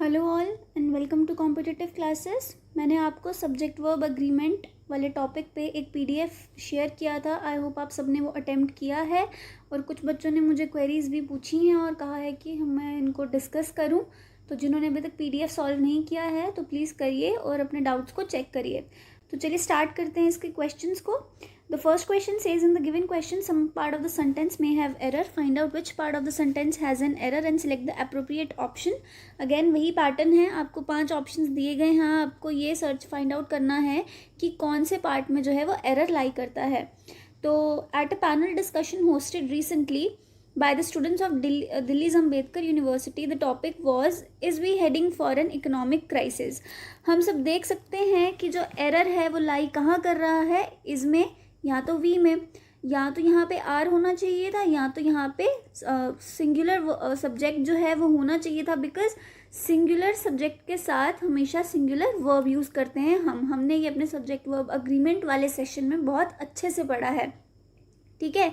Hello all and welcome to competitive classes. मैंने आपको subject verb agreement वाले topic पे एक पीडीएफ शेयर किया था। आई होप आप सबने वो अटेम्प्ट किया है और कुछ बच्चों ने मुझे क्वेरीज भी पूछी हैं और कहा है कि मैं इनको डिस्कस करूं। तो जिन्होंने अभी तक पीडीएफ सॉल्व नहीं किया है तो प्लीज़ करिए और अपने डाउट्स को चेक करिए। तो चलिए स्टार्ट करते हैं इसके क्वेश्चंस को। The first question says, in the given question some part of the sentence may have error. Find out which part of the sentence has an error and select the appropriate option. Again वही pattern है, आपको 5 options दिए गए हैं। आपको ये search find out करना है कि कौन से पार्ट में जो है वो एरर लाई करता है। तो at a panel discussion hosted recently by the students of Delhi's Ambedkar University, the topic was, is we heading for an economic crisis. हम सब देख सकते हैं कि जो एरर है वो लाई कहाँ कर रहा है, इसमें या तो वी में, या तो यहाँ पे आर होना चाहिए था, या तो यहाँ पे सिंगुलर सब्जेक्ट जो है वो होना चाहिए था, बिकॉज सिंगुलर सब्जेक्ट के साथ हमेशा सिंगुलर वर्ब यूज़ करते हैं। हमने ये अपने सब्जेक्ट वर्ब अग्रीमेंट वाले सेशन में बहुत अच्छे से पढ़ा है। ठीक है,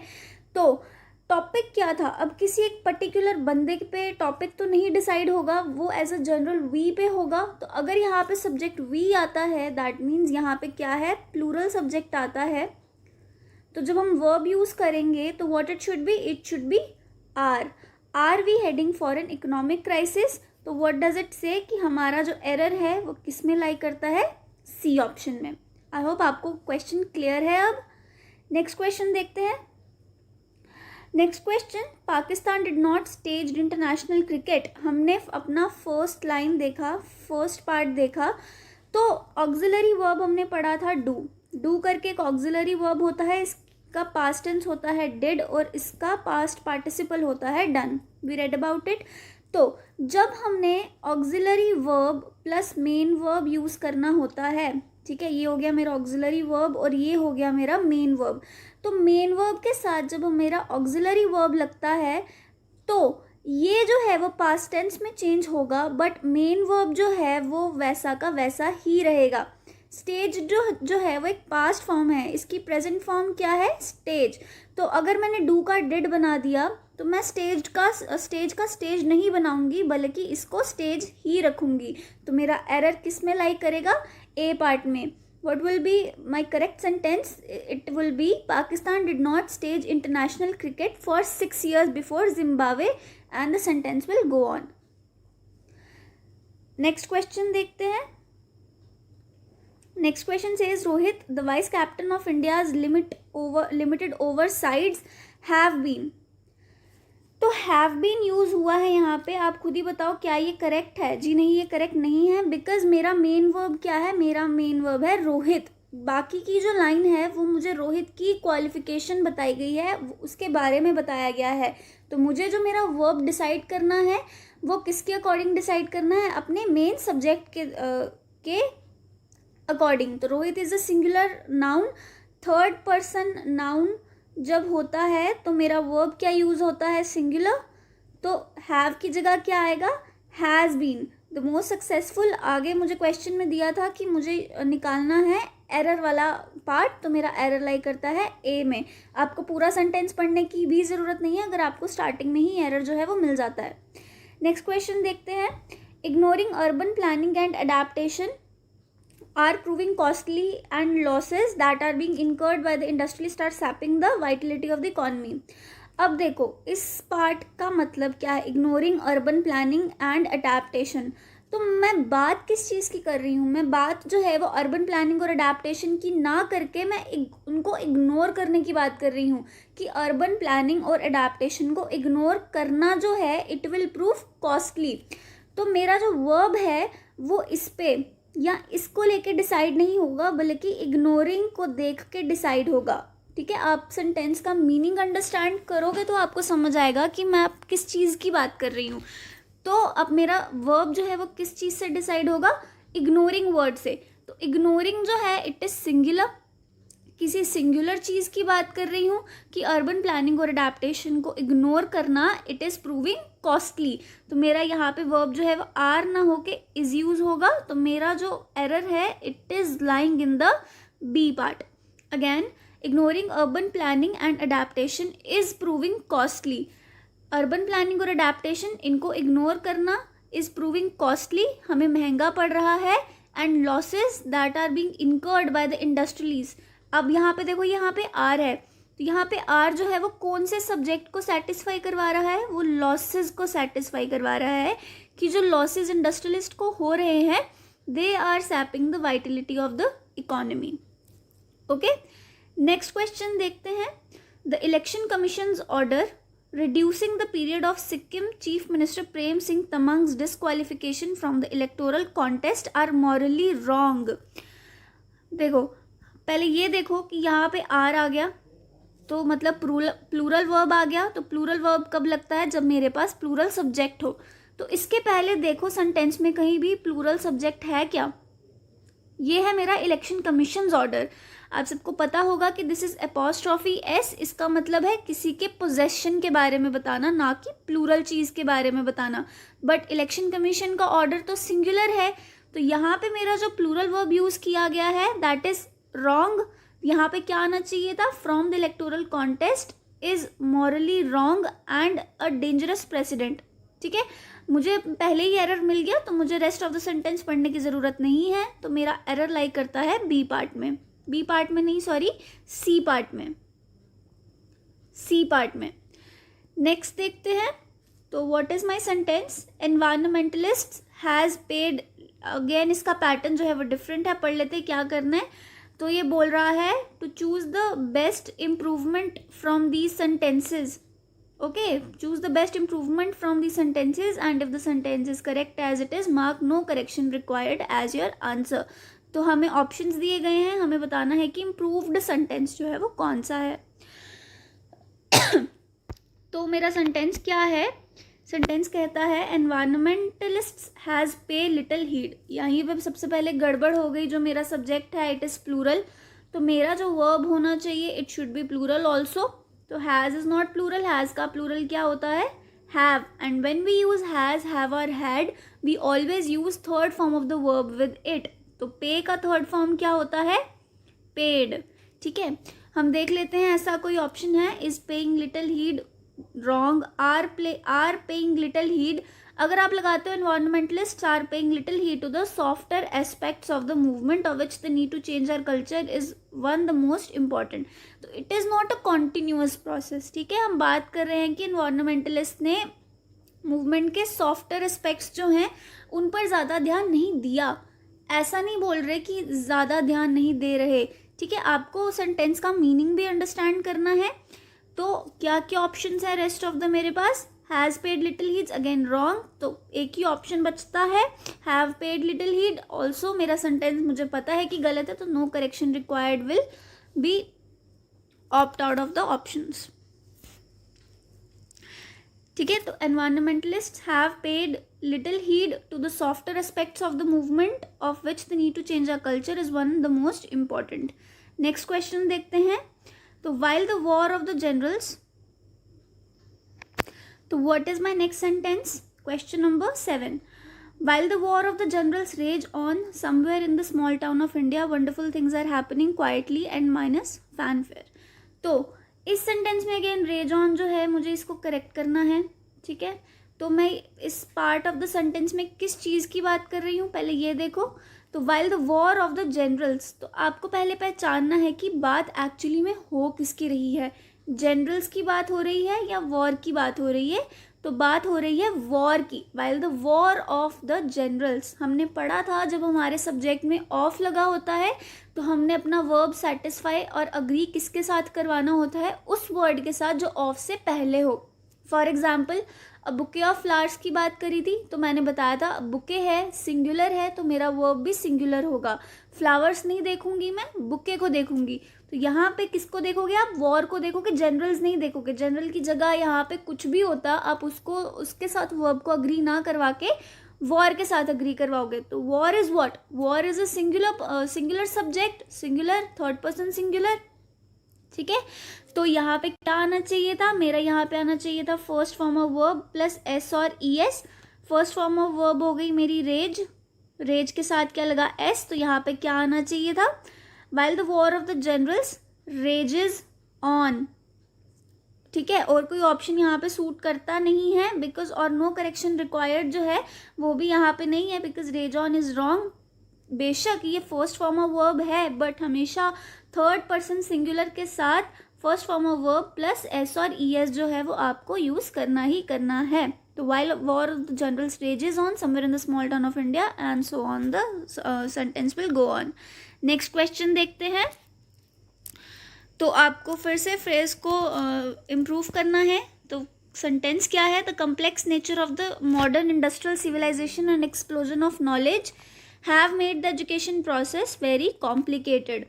तो टॉपिक क्या था? अब किसी एक पर्टिकुलर बंदे पे टॉपिक तो नहीं डिसाइड होगा, वो एज अ जनरल वी पे होगा। तो अगर यहाँ पे सब्जेक्ट वी आता है, दैट मीन्स यहाँ पे क्या है, प्लूरल सब्जेक्ट आता है। तो जब हम वर्ब यूज करेंगे तो what it should be are we heading for an economic crisis. तो व्हाट डज इट से कि हमारा जो एरर है वो किस में लाई करता है, सी ऑप्शन में। आई होप आपको क्वेश्चन क्लियर है। अब नेक्स्ट क्वेश्चन देखते हैं। Next question, Pakistan did not stage international cricket. हमने अपना फर्स्ट लाइन देखा, फर्स्ट पार्ट देखा। तो ऑक्सिलरी वर्ब हमने पढ़ा था डू करके एक ऑक्सिलरी वर्ब होता है, इसका पास्ट टेंस होता है डिड और इसका पास्ट पार्टिसिपल होता है done. We read about it. तो जब हमने auxiliary verb plus main verb use करना होता है, ठीक है, ये हो गया मेरा ऑक्सिलरी वर्ब और ये हो गया मेरा मेन वर्ब। तो मेन वर्ब के साथ जब मेरा ऑक्सिलरी वर्ब लगता है तो ये जो है वो पास्ट टेंस में चेंज होगा, बट मेन वर्ब जो है वो वैसा का वैसा ही रहेगा। स्टेज जो है वो एक पास्ट फॉर्म है, इसकी प्रेजेंट फॉर्म क्या है, स्टेज। तो अगर मैंने डू का डिड बना दिया तो मैं स्टेज का स्टेज नहीं बनाऊंगी, बल्कि इसको स्टेज ही रखूंगी। तो मेरा एरर किस में लाई करेगा, ए पार्ट में। What will be my correct sentence? It will be Pakistan did not stage international cricket for 6 years before Zimbabwe, and the sentence will go on. Next question देखते हैं। Next question says, Rohit, the vice captain of India's limited over sides have been. तो have been use हुआ है यहाँ पे, आप खुद ही बताओ क्या ये करेक्ट है? जी नहीं, ये करेक्ट नहीं है, बिकॉज मेरा मेन वर्ब क्या है, मेरा मेन वर्ब है रोहित। बाकी की जो लाइन है वो मुझे रोहित की क्वालिफिकेशन बताई गई है, उसके बारे में बताया गया है। तो मुझे जो मेरा वर्ब डिसाइड करना है वो किसके अकॉर्डिंग डिसाइड करना है, अपने मेन सब्जेक्ट के अकॉर्डिंग। तो Rohit is a singular noun, third person noun जब होता है तो मेरा वर्ब क्या यूज होता है, सिंगुलर। तो हैव की जगह क्या आएगा, has been the most successful. आगे मुझे क्वेश्चन में दिया था कि मुझे निकालना है एरर वाला पार्ट, तो मेरा एरर लाई करता है ए में। आपको पूरा सेंटेंस पढ़ने की भी ज़रूरत नहीं है, अगर आपको स्टार्टिंग में ही एरर जो है वो मिल जाता है। नेक्स्ट क्वेश्चन देखते हैं। Ignoring urban planning and adaptation are proving costly and losses that are being incurred by the industry start sapping the vitality of the economy. अब देखो इस पार्ट का मतलब क्या है, ignoring urban planning and adaptation. तो मैं बात किस चीज़ की कर रही हूँ, मैं बात जो है वो अर्बन प्लानिंग और अडेप्टेशन की ना करके मैं उनको इग्नोर करने की बात कर रही हूँ कि अर्बन प्लानिंग और अडेप्टेशन को इग्नोर करना जो है इट विल प्रूव कॉस्टली। तो मेरा जो वर्ब है वो इस पे या इसको लेके डिसाइड नहीं होगा, बल्कि इग्नोरिंग को देख के डिसाइड होगा। ठीक है, आप सेंटेंस का मीनिंग अंडरस्टैंड करोगे तो आपको समझ आएगा कि मैं आप किस चीज़ की बात कर रही हूँ। तो अब मेरा वर्ब जो है वो किस चीज़ से डिसाइड होगा, इग्नोरिंग वर्ड से। तो इग्नोरिंग जो है इट इज़ सिंगुलर, किसी सिंगुलर चीज़ की बात कर रही हूँ कि अर्बन प्लानिंग और अडेप्टेशन को इग्नोर करना इट इज़ प्रूविंग कॉस्टली। तो मेरा यहाँ पे वर्ब जो है वो आर ना होके इज यूज होगा। तो मेरा जो एरर है it is lying in the B part. Again, ignoring urban planning and adaptation is proving costly. Urban planning और अडेप्टेशन इनको इग्नोर करना इज प्रूविंग कॉस्टली, हमें महंगा पड़ रहा है, and losses that are being incurred by the industries. अब यहाँ पे देखो, यहाँ पे आर है, तो यहाँ पे आर जो है वो कौन से सब्जेक्ट को सेटिस्फाई करवा रहा है, वो लॉसेज को सेटिस्फाई करवा रहा है, कि जो लॉसेज इंडस्ट्रियलिस्ट को हो रहे हैं they are sapping the vitality of the economy. Okay, next question देखते हैं। The election commission's order reducing the period of Sikkim Chief Minister Prem Singh Tamang's disqualification from the electoral contest are morally wrong। देखो, पहले ये देखो कि यहाँ पे are आ गया, तो मतलब प्लूरल वर्ब आ गया। तो प्लूरल वर्ब कब लगता है, जब मेरे पास प्लूरल सब्जेक्ट हो। तो इसके पहले देखो सेंटेंस में कहीं भी प्लूरल सब्जेक्ट है क्या, ये है मेरा इलेक्शन कमीशंस ऑर्डर। आप सबको पता होगा कि दिस इज एपॉस्ट्रॉफी एस, इसका मतलब है किसी के पोजेशन के बारे में बताना, ना कि प्लूरल चीज़ के बारे में बताना। बट इलेक्शन कमीशन का ऑर्डर तो सिंगुलर है, तो यहाँ पे मेरा जो प्लूरल वर्ब यूज़ किया गया है दैट इज रॉन्ग। यहाँ पे क्या आना चाहिए था, from the electoral contest is morally wrong and a dangerous president. ठीक है, मुझे पहले ही एरर मिल गया, तो मुझे रेस्ट ऑफ द सेंटेंस पढ़ने की ज़रूरत नहीं है। तो मेरा एरर लाई करता है बी पार्ट में, बी पार्ट में नहीं, सॉरी, सी पार्ट में, सी पार्ट में। नेक्स्ट देखते हैं। तो what is my sentence, environmentalist has paid. Again इसका पैटर्न जो है वो डिफरेंट है, पढ़ लेते हैं क्या करना है। तो ये बोल रहा है to choose the best improvement from these sentences. Okay, choose the best improvement from the sentences and if the sentence is correct as it is, mark no correction required as your answer। तो हमें options दिए गए हैं, हमें बताना है कि improved sentence जो है वो कौन सा है। तो मेरा सेंटेंस क्या है, सेंटेंस कहता है एनवायरमेंटलिस्ट्स हैज़ पे लिटिल हीड। यहीं पे सबसे पहले गड़बड़ हो गई, जो मेरा सब्जेक्ट है इट इज़ प्लूरल, तो मेरा जो वर्ब होना चाहिए it should be plural also. तो has is not plural, has का प्लूरल क्या होता है, have, and when we use has, have और had, we always use third form of the verb with it. तो पे का थर्ड फॉर्म क्या होता है, पेड। ठीक है, हम देख लेते हैं ऐसा कोई ऑप्शन है, is paying little heed wrong, are paying little heed. अगर आप लगाते हो environmentalist are paying little heed to the softer aspects of the movement of which the need to change our culture is one the most important. तो it is not a continuous process. ठीक है, हम बात कर रहे हैं कि environmentalist ने मूवमेंट के सॉफ्टर एस्पेक्ट्स जो हैं उन पर ज़्यादा ध्यान नहीं दिया। ऐसा नहीं बोल रहे कि ज़्यादा ध्यान नहीं दे रहे। ठीक है, आपको सेंटेंस का मीनिंग भी अंडरस्टैंड करना है। तो क्या क्या ऑप्शंस है रेस्ट ऑफ द मेरे पास, has paid little heed again wrong, तो एक ही ऑप्शन बचता है have paid little heed also. मेरा सेंटेंस मुझे पता है कि गलत है, तो no correction required will be opt out of the options. ठीक है, तो environmentalist have paid little heed to the softer aspects of the movement of which the need to change our culture is one the most important. Next question देखते हैं। तो while the war of the generals, तो what is my next sentence? Question number 7. While the war of the generals rage on somewhere in the small town of India, wonderful things are happening quietly and minus fanfare। तो इस sentence में again raise on जो है मुझे इसको correct करना है। ठीक है, तो मैं इस पार्ट ऑफ द सेंटेंस में किस चीज़ की बात कर रही हूँ, पहले ये देखो। तो while the war of the generals, तो आपको पहले पहचानना है कि बात एक्चुअली में हो किसकी रही है, जनरल्स की बात हो रही है या वॉर की बात हो रही है। तो बात हो रही है वॉर की। While the war of the generals, हमने पढ़ा था जब हमारे सब्जेक्ट में ऑफ लगा होता है तो हमने अपना वर्ब सेटिस्फाई और अग्री किसके साथ करवाना होता है, उस वर्ड के साथ जो ऑफ से पहले हो। For example bouquet of flowers की बात करी थी, तो मैंने बताया था बुके है सिंगुलर है तो मेरा वर्ब भी सिंगुलर होगा। फ्लावर्स नहीं देखूंगी मैं, बुके को देखूंगी। तो यहाँ पे किसको देखोगे आप, वॉर को देखोगे, जनरल्स नहीं देखोगे। जनरल की जगह यहाँ पे कुछ भी होता आप उसको उसके साथ वर्ब को अग्री ना करवा के वॉर के साथ अग्री करवाओगे। तो war is what, war is a singular subject, singular third person singular. ठीक है, तो यहाँ पे क्या आना चाहिए था, मेरा यहाँ पे आना चाहिए था first form of verb plus S और E S. First form of verb हो गई मेरी रेज, रेज के साथ क्या लगा एस, तो यहाँ पे क्या आना चाहिए था, while the war of the generals rages on। ठीक है, और कोई ऑप्शन यहाँ पे सूट करता नहीं है, बिकॉज और नो करेक्शन रिक्वायर्ड जो है वो भी यहाँ पे नहीं है, बिकॉज रेजॉन इज रॉन्ग। बेशक ये फर्स्ट फॉर्म ऑफ वर्ब है, बट हमेशा थर्ड पर्सन सिंगुलर के साथ first form of verb plus S और ई एस जो है वो आपको यूज करना ही करना है। तो while war of the generals rages on somewhere in the small town of India and so on the sentence will go on। Next question देखते हैं। तो आपको फिर से फ्रेज को इम्प्रूव करना है। तो सेंटेंस क्या है? The complex nature of the modern industrial civilisation and explosion of knowledge have made the education process very complicated.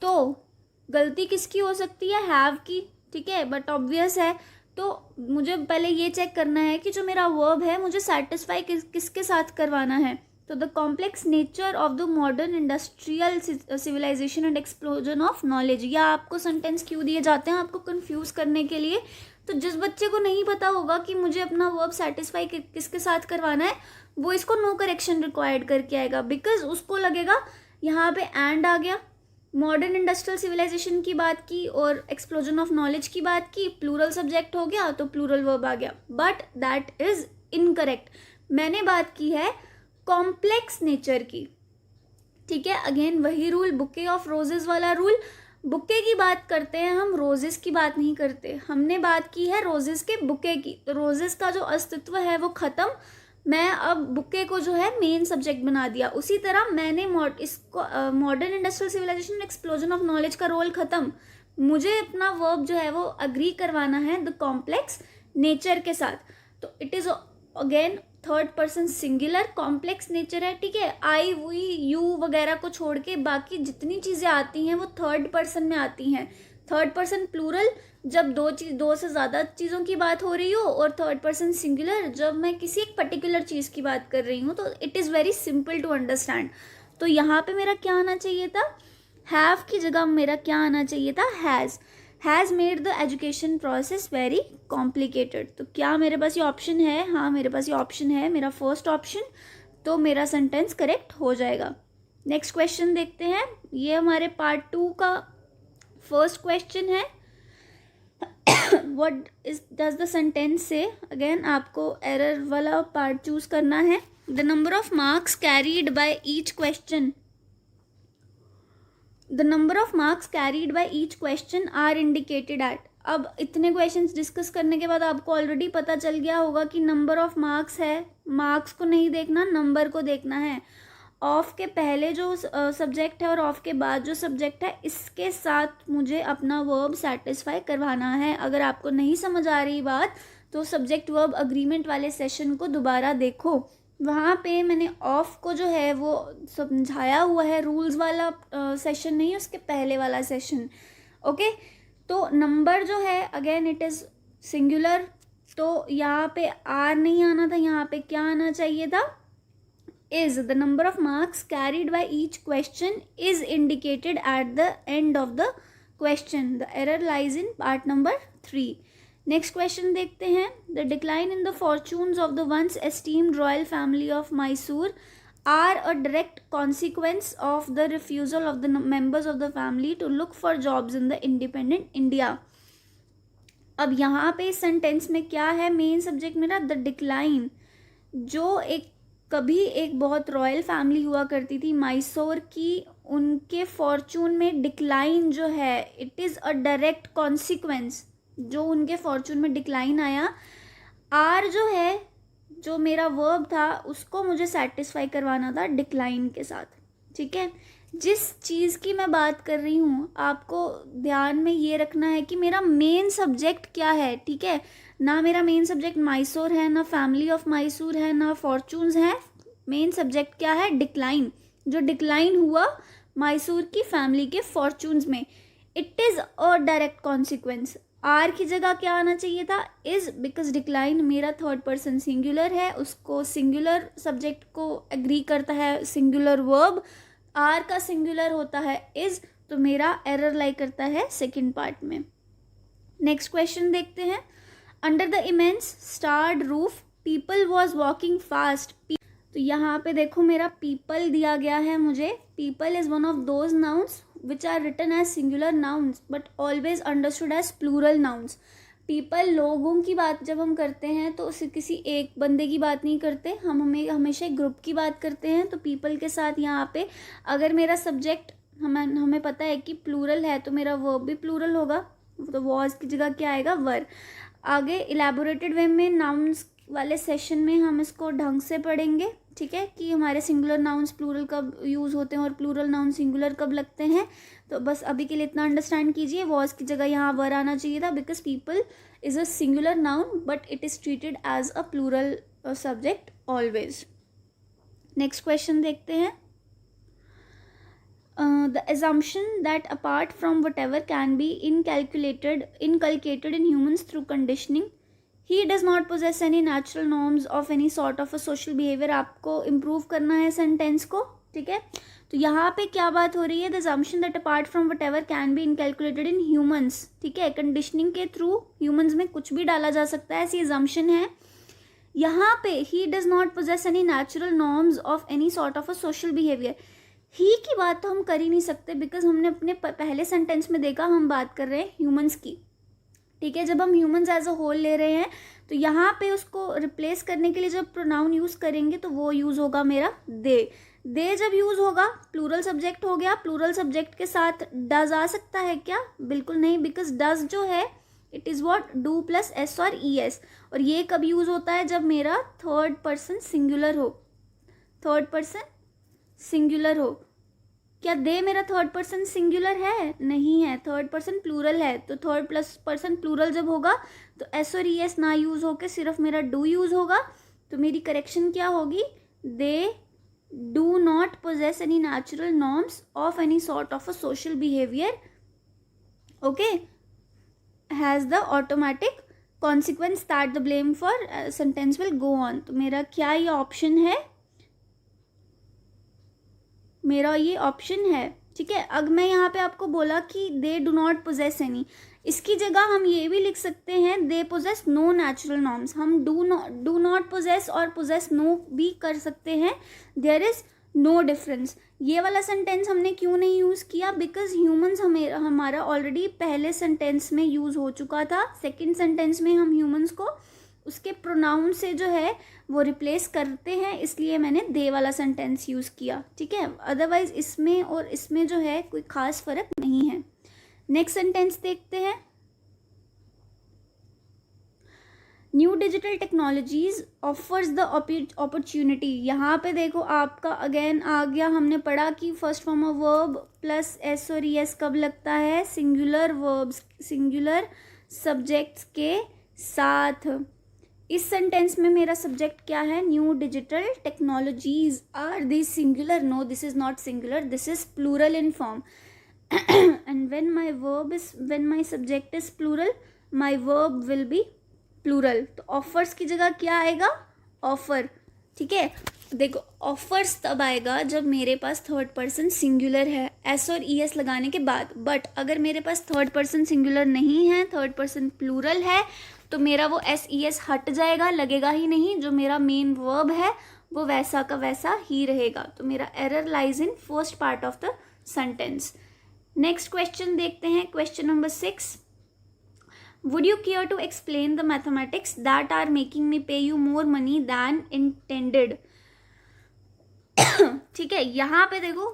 तो गलती किसकी हो सकती है? हैव की, ठीक है, बट ऑब्वियस है। तो मुझे पहले ये चेक करना है कि जो मेरा वर्ब है मुझे सेटिस्फाई किसके साथ करवाना है। तो the complex nature of the modern industrial civilisation and explosion of knowledge, या आपको सेंटेंस क्यों दिए जाते हैं? आपको कंफ्यूज करने के लिए। तो जिस बच्चे को नहीं पता होगा कि मुझे अपना वर्ब सेटिस्फाई किसके साथ करवाना है, वो इसको नो करेक्शन रिक्वायर्ड करके आएगा, बिकॉज उसको लगेगा यहाँ पे एंड आ गया, मॉडर्न इंडस्ट्रियल सिविलाइजेशन की बात की और एक्सप्लोजन ऑफ नॉलेज की बात की, प्लूरल सब्जेक्ट हो गया तो प्लूरल वर्ब आ गया, बट दैट इज इनकरेक्ट। मैंने बात की है कॉम्प्लेक्स नेचर की, ठीक है। अगेन वही रूल, बुके ऑफ रोजेस वाला रूल। बुके की बात करते हैं हम, रोजेस की बात नहीं करते। हमने बात की है रोजेस के बुके की, तो रोजेस का जो अस्तित्व है वो खत्म। मैं अब बुके को जो है मेन सब्जेक्ट बना दिया। उसी तरह मैंने इसको modern industrial civilisation explosion of knowledge का रोल खत्म। मुझे अपना वर्ब जो है वो अग्री करवाना है द कॉम्प्लेक्स नेचर के साथ। तो it is again third person singular, complex nature है, ठीक है। आई, वी, यू वगैरह को छोड़ के बाकी जितनी चीज़ें आती हैं वो थर्ड पर्सन में आती हैं। थर्ड पर्सन प्लूरल जब दो से ज़्यादा चीज़ों की बात हो रही हो, और थर्ड पर्सन सिंगुलर जब मैं किसी एक पर्टिकुलर चीज़ की बात कर रही हूँ। तो it is very simple to understand. तो यहाँ पे मेरा क्या आना चाहिए था? हैव की जगह मेरा क्या आना चाहिए था? Has made the education process very complicated. तो क्या मेरे पास ये ऑप्शन है? हाँ, मेरे पास ये ऑप्शन है, मेरा फर्स्ट ऑप्शन। तो मेरा सेंटेंस करेक्ट हो जाएगा। नेक्स्ट क्वेश्चन देखते हैं। ये हमारे पार्ट 2 का फर्स्ट क्वेश्चन है। What does the sentence say? Again आपको एरर वाला पार्ट चूज करना है। The number of marks carried by each question, the number of marks carried by each question are indicated at. अब इतने questions discuss करने के बाद आपको ऑलरेडी पता चल गया होगा कि नंबर ऑफ मार्क्स है, मार्क्स को नहीं देखना, नंबर को देखना है। ऑफ के पहले जो सब्जेक्ट है और ऑफ के बाद जो सब्जेक्ट है, इसके साथ मुझे अपना वर्ब सेटिस्फाई करवाना है। अगर आपको नहीं समझ आ रही बात तो सब्जेक्ट वर्ब अग्रीमेंट वाले सेशन को दोबारा देखो, वहाँ पे मैंने ऑफ को जो है वो समझाया हुआ है। रूल्स वाला सेशन नहीं, उसके पहले वाला सेशन, ओके। तो नंबर जो है अगेन इट इज़ सिंगुलर, तो यहाँ पे आर नहीं आना था, यहाँ पे क्या आना चाहिए था? is the number of marks carried by each question is indicated at the end of the question. The error lies in part number 3. Next question देखते हैं। The decline in the fortunes of the once esteemed royal family of Mysore are a direct consequence of the refusal of the members of the family to look for jobs in the independent India. अब यहाँ पे इस sentence में क्या है? Main subject मेरा the decline. जो कभी एक बहुत रॉयल फैमिली हुआ करती थी मैसूर की, उनके फॉर्चून में डिक्लाइन जो है it is a direct consequence. जो उनके फॉर्चून में डिक्लाइन आया, आर जो है जो मेरा वर्ब था उसको मुझे सेटिस्फाई करवाना था डिक्लाइन के साथ, ठीक है। जिस चीज़ की मैं बात कर रही हूँ आपको ध्यान में ये रखना है कि मेरा मेन सब्जेक्ट क्या है, ठीक है। ना मेरा मेन सब्जेक्ट मैसूर है, ना फैमिली ऑफ मैसूर है, ना फॉर्चून्स है। मेन सब्जेक्ट क्या है? डिक्लाइन। जो डिक्लाइन हुआ मैसूर की फैमिली के फॉर्चून्स में, it is a direct consequence. Are की जगह क्या आना चाहिए था? इज, बिकॉज डिक्लाइन मेरा थर्ड पर्सन सिंगुलर है, उसको सिंगुलर सब्जेक्ट को एग्री करता है सिंगुलर वर्ब। आर का सिंगुलर होता है इज, तो मेरा एरर लाई करता है सेकेंड पार्ट में। नेक्स्ट क्वेश्चन देखते हैं। Under the immense starred roof people was walking fast. तो यहाँ पे देखो मेरा पीपल दिया गया है मुझे। People is one of those nouns which are written as singular nouns but always understood as plural nouns. People, लोगों की बात जब हम करते हैं तो उसे किसी एक बंदे की बात नहीं करते, हम हमेशा एक ग्रुप की बात करते हैं। तो पीपल के साथ यहाँ पे अगर मेरा सब्जेक्ट हमें पता है कि प्लूरल है तो मेरा वर्ब भी प्लूरल होगा, तो वॉज की जगह क्या आएगा, वर। आगे इलेबोरेटेड वे में नाउन्स वाले सेशन में हम इसको ढंग से पढ़ेंगे, ठीक है, कि हमारे सिंगुलर नाउन्स प्लूरल कब यूज़ होते हैं और प्लूरल नाउन सिंगुलर कब लगते हैं। तो बस अभी के लिए इतना अंडरस्टैंड कीजिए, वॉज की जगह यहाँ वर आना चाहिए था, because people is a singular noun but it is treated as a plural subject always. Next question देखते हैं। The assumption that apart from whatever can be inculcated in humans through conditioning, he does not possess any natural norms of any sort of a social behavior। आपको improve करना है sentence को, ठीक है। तो यहाँ पे क्या बात हो रही है, the assumption that apart from whatever can be inculcated in humans, ठीक है, कंडीशनिंग के थ्रू ह्यूमंस में कुछ भी डाला जा सकता है, ऐसी assumption है। यहाँ पे he does not possess any natural norms of any sort of a social behavior, ही की बात तो हम कर ही नहीं सकते, बिकॉज हमने अपने पहले सेंटेंस में देखा हम बात कर रहे हैं ह्यूमंस की, ठीक है। जब हम ह्यूमंस एज अ होल ले रहे हैं तो यहाँ पे उसको रिप्लेस करने के लिए जब प्रोनाउन यूज़ करेंगे तो वो यूज़ होगा मेरा दे। दे जब यूज़ होगा प्लूरल सब्जेक्ट हो गया, प्लूरल सब्जेक्ट के साथ डज आ सकता है क्या, बिल्कुल नहीं, बिकॉज डज जो है it is what, do plus S और ई एस। और ये कब यूज़ होता है, जब मेरा थर्ड पर्सन सिंगुलर हो, थर्ड पर्सन सिंगुलर हो। क्या दे मेरा थर्ड पर्सन सिंगुलर है, नहीं है, थर्ड पर्सन प्लूरल है। तो थर्ड प्लस पर्सन प्लूरल जब होगा तो एस और ई एस ना यूज़ होके सिर्फ मेरा डू यूज़ होगा। तो मेरी करेक्शन क्या होगी, दे do not possess any natural norms of any sort of a social behaviour, okay, has the automatic consequence that the blame for sentence will go on. तो मेरा क्या ये ऑप्शन है, मेरा ये ऑप्शन है, ठीक है। अब मैं यहाँ पे आपको बोला कि they do not possess any, इसकी जगह हम ये भी लिख सकते हैं they possess no natural norms. हम डू नॉट पोजेस और पोजेस नो भी कर सकते हैं, देयर इज नो डिफरेंस। ये वाला सेंटेंस हमने क्यों नहीं यूज़ किया, बिकॉज ह्यूमंस हमारा ऑलरेडी पहले सेंटेंस में यूज़ हो चुका था। सेकेंड सेंटेंस में हम ह्यूमंस को उसके प्रोनाउन से जो है वो रिप्लेस करते हैं, इसलिए मैंने दे वाला सेंटेंस यूज़ किया, ठीक है। अदरवाइज इसमें और इसमें जो है कोई ख़ास फ़र्क नहीं है। नेक्स्ट सेंटेंस देखते हैं। New digital technologies offers the opportunity. यहाँ पे देखो आपका अगेन आ गया, हमने पढ़ा कि first form of verb plus S और ई एस कब लगता है, सिंगुलर वर्ब्स सिंगुलर सब्जेक्ट्स के साथ। इस सेंटेंस में मेरा सब्जेक्ट क्या है, new digital technologies. Are this singular, no this is not singular, this is plural in form. And when my subject is plural my verb will be plural. तो offers की जगह क्या आएगा, ऑफर, ठीक है। देखो ऑफर्स तब आएगा जब मेरे पास थर्ड पर्सन सिंगुलर है एस और ई एस लगाने के बाद। बट अगर मेरे पास थर्ड पर्सन सिंगुलर नहीं है, थर्ड पर्सन प्लूरल है, तो मेरा वो एस ई एस हट जाएगा, लगेगा ही नहीं। जो मेरा मेन वर्ब है वो वैसा का वैसा ही रहेगा। तो मेरा error lies in first part of the sentence. Next question देखते हैं, question number 6। Would you care to explain the mathematics that are making me pay you more money than intended. ठीक है, यहाँ पे देखो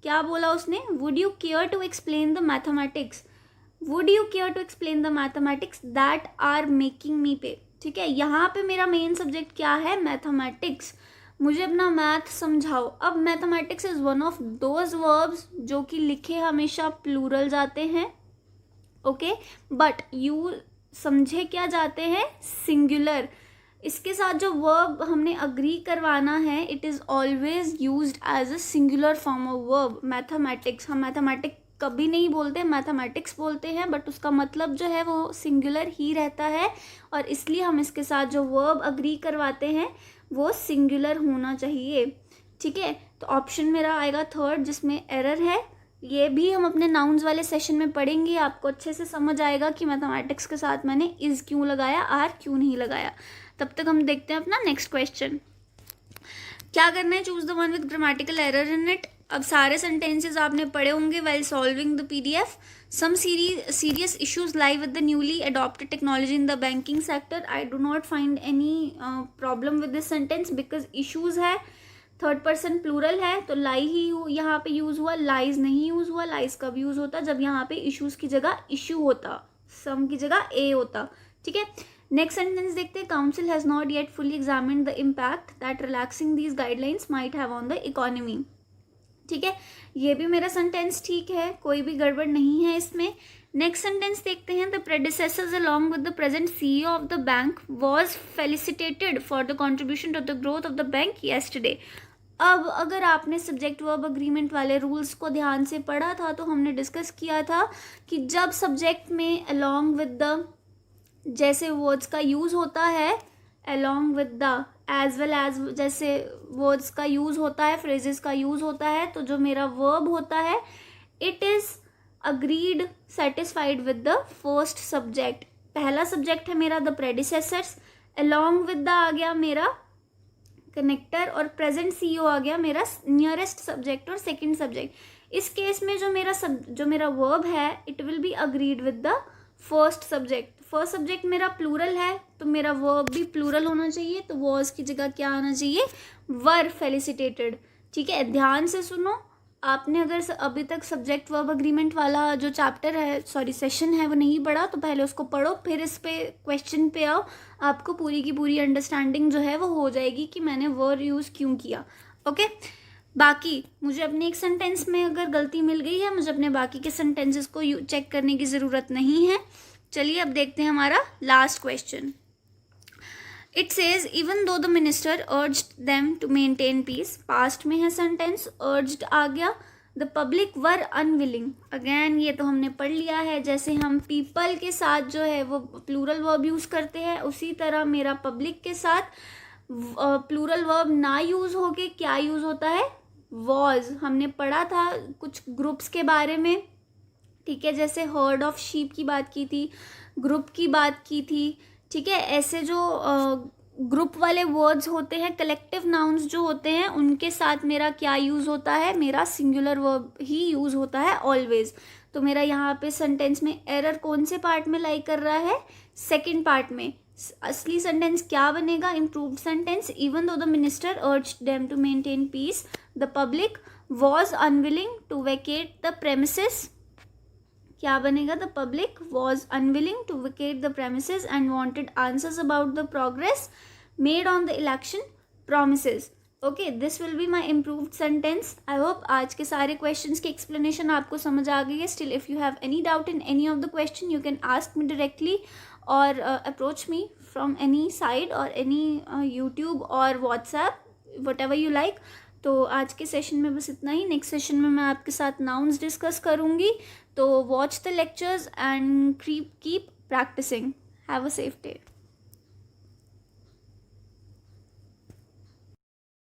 क्या बोला उसने, would you care to explain the mathematics, would you care to explain the mathematics that are making me pay, ठीक है। यहाँ पे मेरा मेन सब्जेक्ट क्या है, मैथमेटिक्स, मुझे अपना मैथ समझाओ। अब mathematics is one of those verbs जो कि लिखे हमेशा प्लूरल जाते हैं, ओके, बट यू समझे क्या जाते हैं, सिंगुलर। इसके साथ जो वर्ब हमने अग्री करवाना है, it is always used as a singular form of verb. Mathematics, हम मैथमेटिक्स कभी नहीं बोलते, मैथमेटिक्स बोलते हैं, बट उसका मतलब जो है वो सिंगुलर ही रहता है, और इसलिए हम इसके साथ जो वर्ब अग्री करवाते हैं वो सिंगुलर होना चाहिए, ठीक है। तो ऑप्शन मेरा आएगा थर्ड, जिसमें एरर है। ये भी हम अपने नाउन्स वाले सेशन में पढ़ेंगे, आपको अच्छे से समझ आएगा कि मैथमेटिक्स के साथ मैंने इज़ क्यों लगाया, आर क्यों नहीं लगाया। तब तक हम देखते हैं अपना नेक्स्ट क्वेश्चन। क्या करना है, choose the one with grammatical error in it. अब सारे सेंटेंसेस आपने पढ़े होंगे while solving the PDF. Some serious issues lie with the newly adopted technology in the banking sector. I do not find any problem with this sentence because issues है, third person plural है, तो लाई ही यहाँ पे use हुआ, lies नहीं use हुआ. Lies कब use होता? जब यहाँ पे इश्यूज की जगह इशू होता, सम की जगह ए होता. ठीक है, नेक्स्ट सेंटेंस देखते हैं. Council has not yet fully examined the impact that relaxing these guidelines might have on the economy. ठीक है, ये भी मेरा सेंटेंस ठीक है, कोई भी गड़बड़ नहीं है इसमें. नेक्स्ट सेंटेंस देखते हैं. The predecessors along with the present CEO of the bank was felicitated for the contribution to the growth of the bank yesterday. अब अगर आपने सब्जेक्ट वर्ब अग्रीमेंट वाले रूल्स को ध्यान से पढ़ा था तो हमने डिस्कस किया था कि जब सब्जेक्ट में अलॉन्ग विद द जैसे वर्ड्स का यूज़ होता है, along with the as well as जैसे वर्ड्स का यूज़ होता है, फ्रेजेस का यूज़ होता है, तो जो मेरा वर्ब होता है it is agreed satisfied with the first subject. पहला सब्जेक्ट है मेरा the predecessors, along with the आ गया मेरा कनेक्टर, और प्रेजेंट CEO आ गया मेरा नियरेस्ट सब्जेक्ट और सेकंड सब्जेक्ट. इस केस में जो मेरा वर्ब है it will be agreed with the first subject. First subject मेरा प्लूरल है तो मेरा वर्ब भी प्लूरल होना चाहिए, तो वॉज की जगह क्या आना चाहिए? वर फेलिसिटेटेड. ठीक है, ध्यान से सुनो. आपने अगर अभी तक सब्जेक्ट वर्ब अग्रीमेंट वाला जो चैप्टर है सेशन है वो नहीं पढ़ा तो पहले उसको पढ़ो, फिर इस पे क्वेश्चन पे आओ. आपको पूरी की पूरी अंडरस्टैंडिंग जो है वो हो जाएगी कि मैंने वर्ब यूज़ क्यों किया. ओके, बाकी मुझे अपने एक सेंटेंस में अगर गलती मिल गई है, मुझे अपने बाकी के सेंटेंसेस को चेक करने की ज़रूरत नहीं है. चलिए अब देखते हैं हमारा last question. It says even though the minister urged them to maintain peace. Past में है सेंटेंस, अर्ज्ड आ गया. The public were unwilling. Again ये तो हमने पढ़ लिया है. जैसे हम पीपल के साथ जो है वो प्लूरल वर्ब यूज़ करते हैं, उसी तरह मेरा पब्लिक के साथ प्लूरल वर्ब ना यूज़ होके क्या यूज़ होता है? वॉज. हमने पढ़ा था कुछ ग्रुप्स के बारे में. ठीक है, जैसे हर्ड ऑफ शीप की बात की थी, ग्रुप की बात की थी. ठीक है, ऐसे जो ग्रुप वाले वर्ड्स होते हैं, कलेक्टिव नाउन्स जो होते हैं, उनके साथ मेरा क्या यूज़ होता है? मेरा सिंगुलर वर्ब ही यूज़ होता है ऑलवेज. तो मेरा यहाँ पे सेंटेंस में एरर कौन से पार्ट में लाई कर रहा है? सेकंड पार्ट में. असली सेंटेंस क्या बनेगा? Improved sentence. Even though the minister urged them to maintain peace, the public was unwilling to vacate the premises. क्या बनेगा? The public was unwilling to vacate the premises and wanted answers about the progress made on the election promises. Okay, this will be my improved sentence. I hope आज के सारे questions की explanation आपको समझ आ गई है. Still if you have any doubt in any of the question you can ask me directly or approach me from any side or any YouTube or WhatsApp, whatever you like. तो आज के session में बस इतना ही. Next session में मैं आपके साथ नाउन्स डिस्कस करूँगी. तो watch the lectures and keep practising. Have a safe day.